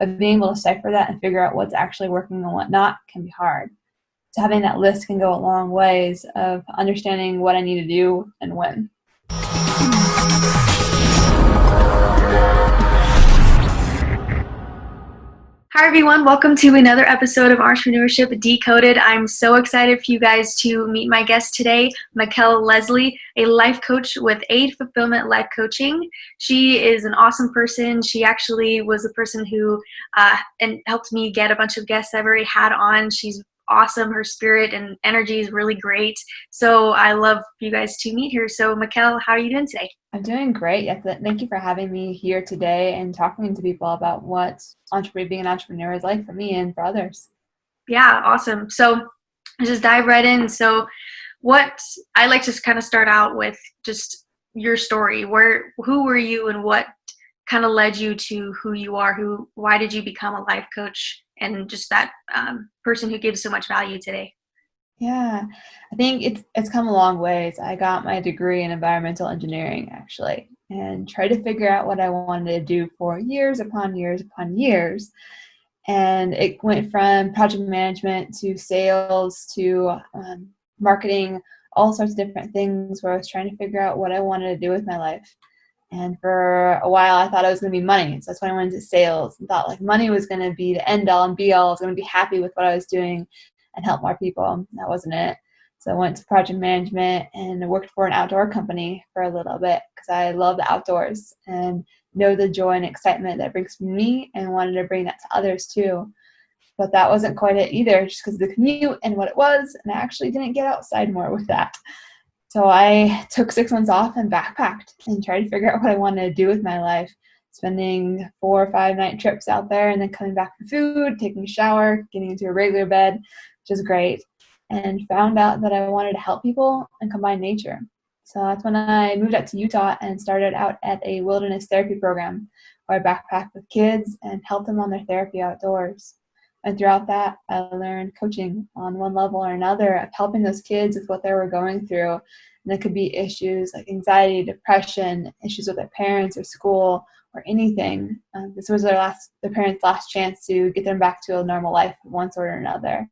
but being able to decipher that and figure out what's actually working and what not can be hard. So having that list can go a long ways of understanding what I need to do and when. Hi everyone, welcome to another episode of Entrepreneurship Decoded. I'm so excited for you guys to meet my guest today, Mikkel Leslie, a life coach with Aid Fulfillment Life Coaching. She is an awesome person. She actually was the person who helped me get a bunch of guests I've already had on. She's awesome. Her spirit and energy is really great. So I love for you guys to meet her. So Mikkel, how are you doing today? I'm doing great. Thank you for having me here today and talking to people about what being an entrepreneur is like for me and for others. Yeah, awesome. So just dive right in. So what I like to kind of start out with just your story. Who were you and what kind of led you to who you are? Why did you become a life coach and just that person who gives so much value today? Yeah, I think it's come a long ways. I got my degree in environmental engineering actually, and tried to figure out what I wanted to do for years upon years upon years. And it went from project management to sales to marketing, all sorts of different things where I was trying to figure out what I wanted to do with my life. And for a while, I thought it was going to be money. So that's when I went into sales and thought like money was going to be the end all and be all. I was going to be happy with what I was doing and help more people. That wasn't it. So I went to project management and worked for an outdoor company for a little bit because I love the outdoors and know the joy and excitement that brings me and wanted to bring that to others too. But that wasn't quite it either, just because of the commute and what it was. And I actually didn't get outside more with that. So I took 6 months off and backpacked and tried to figure out what I wanted to do with my life, spending 4 or 5 night trips out there and then coming back for food, taking a shower, getting into a regular bed, which is great, and found out that I wanted to help people and combine nature. So that's when I moved out to Utah and started out at a wilderness therapy program where I backpacked with kids and helped them on their therapy outdoors. And throughout that, I learned coaching on one level or another of helping those kids with what they were going through. And it could be issues like anxiety, depression, issues with their parents or school or anything. This was their parents' last chance to get them back to a normal life of one sort or another.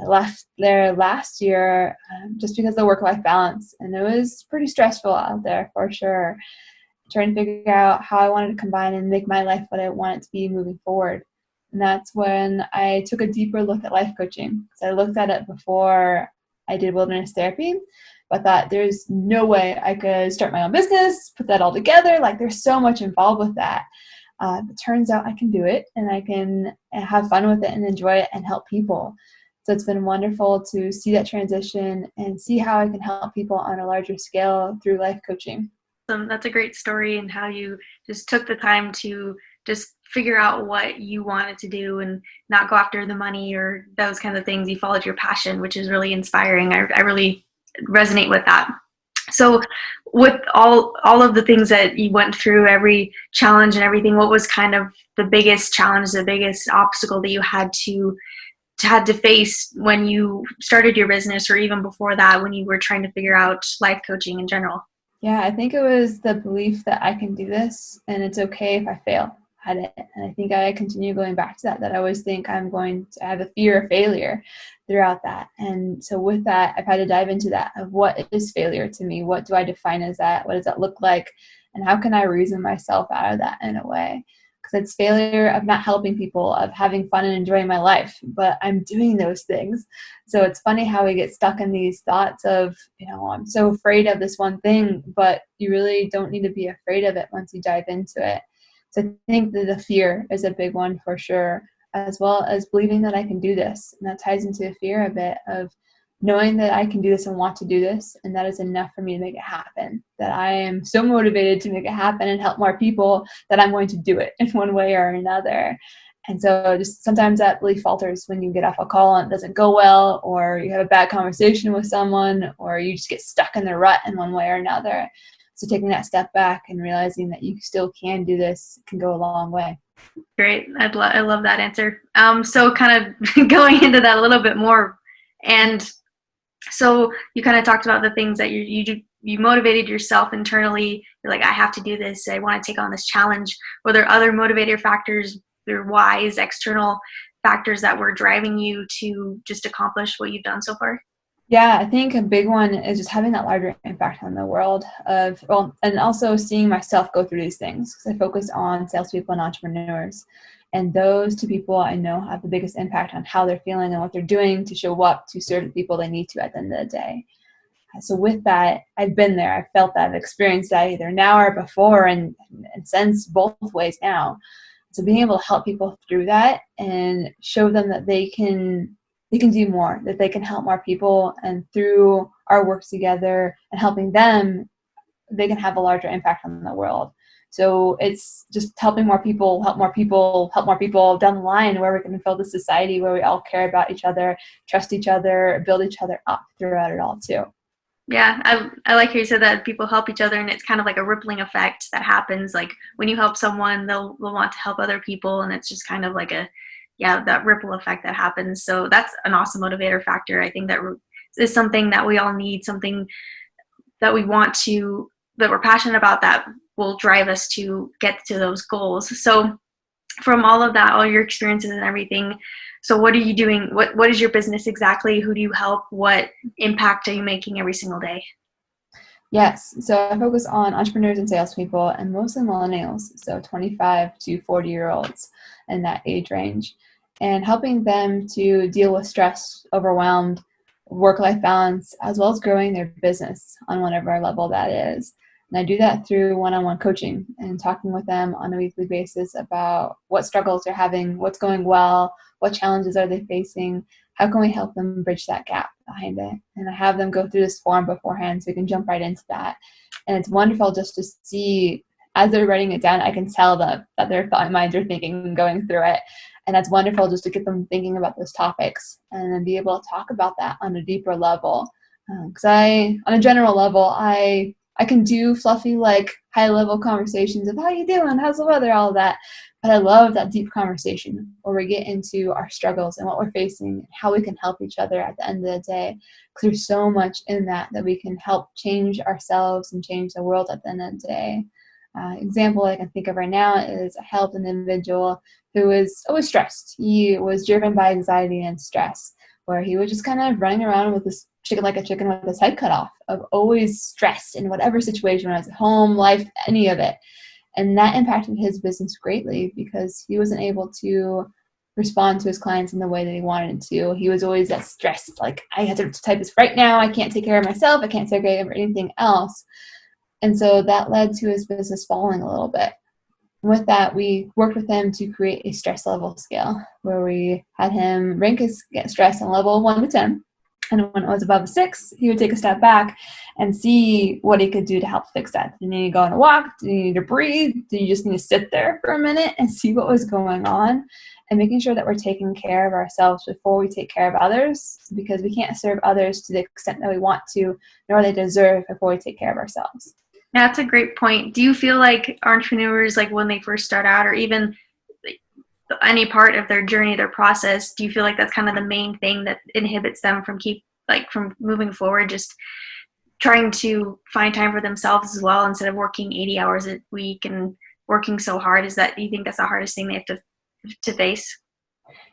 I left there last year just because of the work-life balance. And it was pretty stressful out there for sure. Trying to figure out how I wanted to combine and make my life what I want it to be moving forward. And that's when I took a deeper look at life coaching. So I looked at it before I did wilderness therapy, but thought there's no way I could start my own business, put that all together. Like there's so much involved with that. It turns out I can do it and I can have fun with it and enjoy it and help people. So it's been wonderful to see that transition and see how I can help people on a larger scale through life coaching. That's a great story and how you just took the time to just figure out what you wanted to do and not go after the money or those kinds of things. You followed your passion, which is really inspiring. I really resonate with that. So with all of the things that you went through, every challenge and everything, what was kind of the biggest challenge, the biggest obstacle that you had to face when you started your business or even before that when you were trying to figure out life coaching in general? Yeah, I think it was the belief that I can do this and it's okay if I fail at it. And I think I continue going back to that I always think I'm going to have a fear of failure throughout that. And so with that, I've had to dive into that of what is failure to me? What do I define as that? What does that look like? And how can I reason myself out of that in a way? Because it's failure of not helping people, of having fun and enjoying my life, but I'm doing those things. So it's funny how we get stuck in these thoughts of, I'm so afraid of this one thing, but you really don't need to be afraid of it once you dive into it. So I think that the fear is a big one for sure, as well as believing that I can do this. And that ties into the fear a bit of knowing that I can do this and want to do this, and that is enough for me to make it happen, that I am so motivated to make it happen and help more people that I'm going to do it in one way or another. And so just sometimes that belief falters when you get off a call and it doesn't go well, or you have a bad conversation with someone, or you just get stuck in the rut in one way or another. So taking that step back and realizing that you still can do this can go a long way. Great. I love that answer. So kind of going into that a little bit more, and so you kind of talked about the things that you motivated yourself internally. You're like, I have to do this. I want to take on this challenge. Were there other motivator factors your whys, external factors that were driving you to just accomplish what you've done so far? Yeah, I think a big one is just having that larger impact on the world and also seeing myself go through these things, because I focus on salespeople and entrepreneurs. And those two people I know have the biggest impact on how they're feeling and what they're doing to show up to serve the people they need to at the end of the day. So with that, I've been there. I've felt that. I've experienced that either now or before, and since both ways now. So being able to help people through that and show them that they can do more, that they can help more people, and through our work together and helping them, they can have a larger impact on the world. So it's just helping more people, help more people, help more people down the line, where we can build a society where we all care about each other, trust each other, build each other up throughout it all too. Yeah, I like how you said that people help each other, and it's kind of like a rippling effect that happens. Like when you help someone, they'll want to help other people, and it's just kind of like that ripple effect that happens. So that's an awesome motivator factor. I think that is something that we all need, something that that we're passionate about, that will drive us to get to those goals. So from all of that, all your experiences and everything, so what are you doing? What is your business exactly? Who do you help? What impact are you making every single day? Yes, so I focus on entrepreneurs and salespeople, and mostly millennials, so 25 to 40-year-olds in that age range, and helping them to deal with stress, overwhelmed, work-life balance, as well as growing their business on whatever level that is. And I do that through one-on-one coaching and talking with them on a weekly basis about what struggles they're having, what's going well, what challenges are they facing, how can we help them bridge that gap behind it. And I have them go through this form beforehand so we can jump right into that. And it's wonderful just to see, as they're writing it down, I can tell that their thought minds are thinking and going through it. And that's wonderful just to get them thinking about those topics and then be able to talk about that on a deeper level. Because on a general level, I can do fluffy, like high-level conversations of how you doing, how's the weather, all of that. But I love that deep conversation where we get into our struggles and what we're facing, how we can help each other at the end of the day. Because there's so much in that we can help change ourselves and change the world at the end of the day. Example I can think of right now is I helped an individual who was always stressed. He was driven by anxiety and stress, where he was just kind of running around with this chicken like a chicken with his head cut off, of always stressed in whatever situation, whether it's at home, life, any of it. And that impacted his business greatly because he wasn't able to respond to his clients in the way that he wanted to. He was always that stressed, like, I have to type this right now. I can't take care of myself. I can't take care of anything else. And so that led to his business falling a little bit. With that, we worked with him to create a stress level scale where we had him rank his stress on level 1 to 10. And when it was above a 6, he would take a step back and see what he could do to help fix that. Do you need to go on a walk? Do you need to breathe? Do you just need to sit there for a minute and see what was going on? And making sure that we're taking care of ourselves before we take care of others, because we can't serve others to the extent that we want to, nor they deserve, before we take care of ourselves. Yeah, that's a great point. Do you feel like entrepreneurs, like when they first start out, or even any part of their journey, their process, do you feel like that's kind of the main thing that inhibits them from from moving forward, just trying to find time for themselves as well instead of working 80 hours a week and working so hard? Do you think that's the hardest thing they have to face?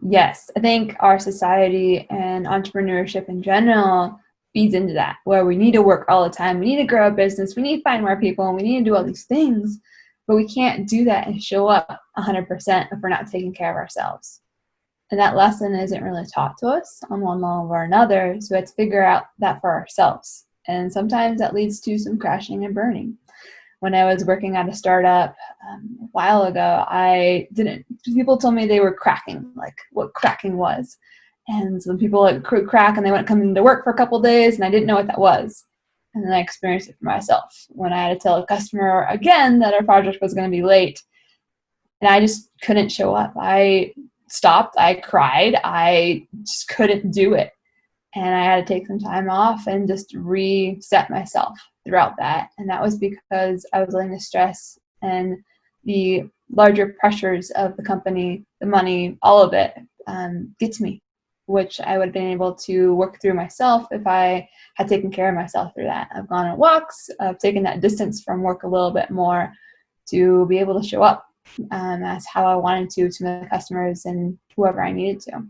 Yes, I think our society and entrepreneurship in general feeds into that, where we need to work all the time. We need to grow a business. We need to find more people, and we need to do all these things. But we can't do that and show up 100% if we're not taking care of ourselves. And that lesson isn't really taught to us on one level or another, so we have to figure out that for ourselves. And sometimes that leads to some crashing and burning. When I was working at a startup a while ago, people told me they were cracking, like what cracking was. And some people like crack and they wouldn't come into work for a couple of days, and I didn't know what that was. And then I experienced it for myself when I had to tell a customer again that our project was going to be late. And I just couldn't show up. I stopped. I cried. I just couldn't do it. And I had to take some time off and just reset myself throughout that. And that was because I was letting the stress and the larger pressures of the company, the money, all of it, get to me, which I would have been able to work through myself if I had taken care of myself through that. I've gone on walks, I've taken that distance from work a little bit more to be able to show up as how I wanted to my customers and whoever I needed to.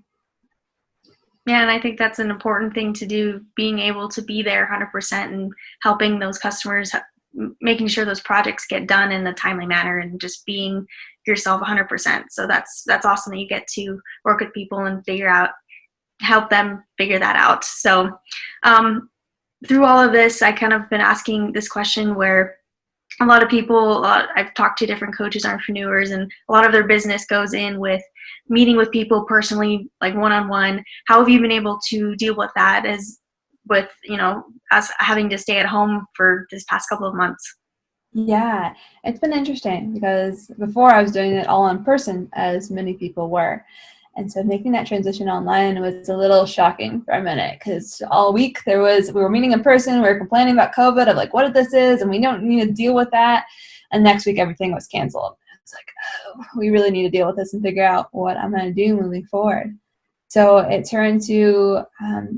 Yeah, and I think that's an important thing to do, being able to be there 100% and helping those customers, making sure those projects get done in a timely manner, and just being yourself 100%. So that's awesome that you get to work with people and help them figure that out. So through all of this, I kind of been asking this question where a lot of people, I've talked to different coaches, entrepreneurs, and a lot of their business goes in with meeting with people personally, like one-on-one. How have you been able to deal with that us having to stay at home for this past couple of months? Yeah, it's been interesting because before I was doing it all in person, as many people were. And so making that transition online was a little shocking for a minute, because all week we were meeting in person, we were complaining about COVID, of like what this is, and we don't need to deal with that. And next week everything was canceled. It's like, oh, we really need to deal with this and figure out what I'm going to do moving forward. So it turned to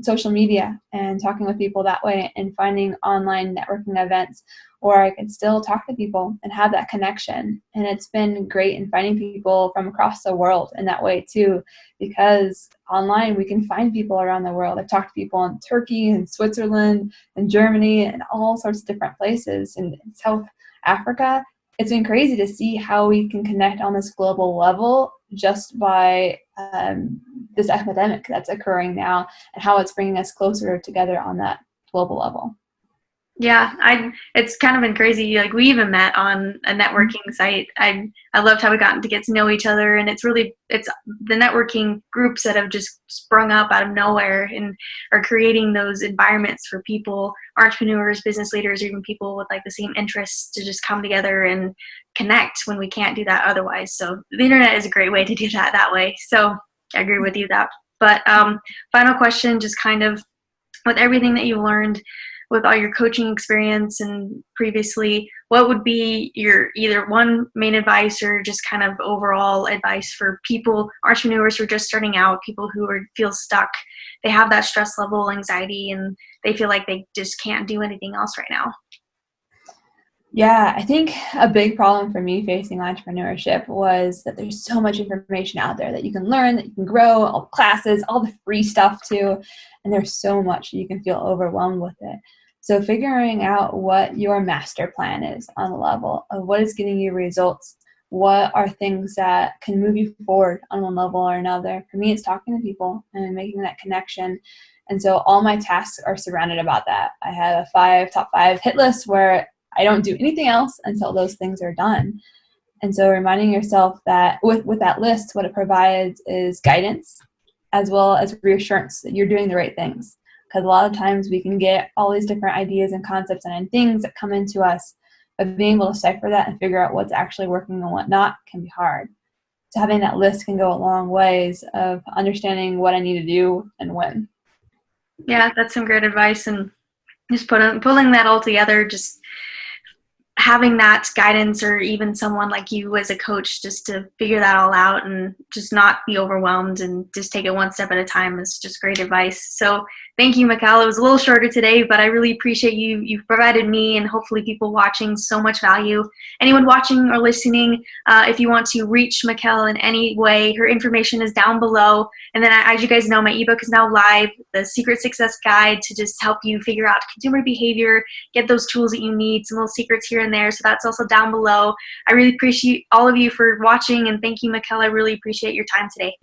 social media and talking with people that way, and finding online networking events where I can still talk to people and have that connection. And it's been great in finding people from across the world in that way too, because online we can find people around the world. I've talked to people in Turkey and Switzerland and Germany and all sorts of different places, and in South Africa. It's been crazy to see how we can connect on this global level just by this epidemic that's occurring now, and how it's bringing us closer together on that global level. Yeah, it's kind of been crazy. Like, we even met on a networking site. I loved how we got to get to know each other, and it's the networking groups that have just sprung up out of nowhere and are creating those environments for people, entrepreneurs, business leaders, or even people with like the same interests, to just come together and connect when we can't do that otherwise. So the internet is a great way to do that way. So I agree with you that. But final question, just kind of with everything that you learned with all your coaching experience and previously, what would be your either one main advice or just kind of overall advice for people, entrepreneurs who are just starting out, people who feel stuck, they have that stress level, anxiety, and they feel like they just can't do anything else right now? Yeah, I think a big problem for me facing entrepreneurship was that there's so much information out there that you can learn, that you can grow, all the classes, all the free stuff too, and there's so much you can feel overwhelmed with it. So figuring out what your master plan is on the level of what is getting you results, what are things that can move you forward on one level or another. For me, it's talking to people and making that connection. And so all my tasks are surrounded about that. I have a top five hit list where I don't do anything else until those things are done. And so reminding yourself that with that list, what it provides is guidance as well as reassurance that you're doing the right things. Because a lot of times we can get all these different ideas and concepts and things that come into us, but being able to decipher that and figure out what's actually working and what not can be hard. So having that list can go a long ways of understanding what I need to do and when. Yeah, that's some great advice. And just pulling that all together, just having that guidance, or even someone like you as a coach, just to figure that all out and just not be overwhelmed and just take it one step at a time, is just great advice. So thank you, Mikkel. It was a little shorter today, but I really appreciate you. You've provided me and hopefully people watching so much value. Anyone watching or listening, if you want to reach Mikkel in any way, her information is down below. And then, as you guys know, my ebook is now live, The Secret Success Guide, to just help you figure out consumer behavior, get those tools that you need, some little secrets here and there. So that's also down below. I really appreciate all of you for watching, and thank you, Mikkel. I really appreciate your time today.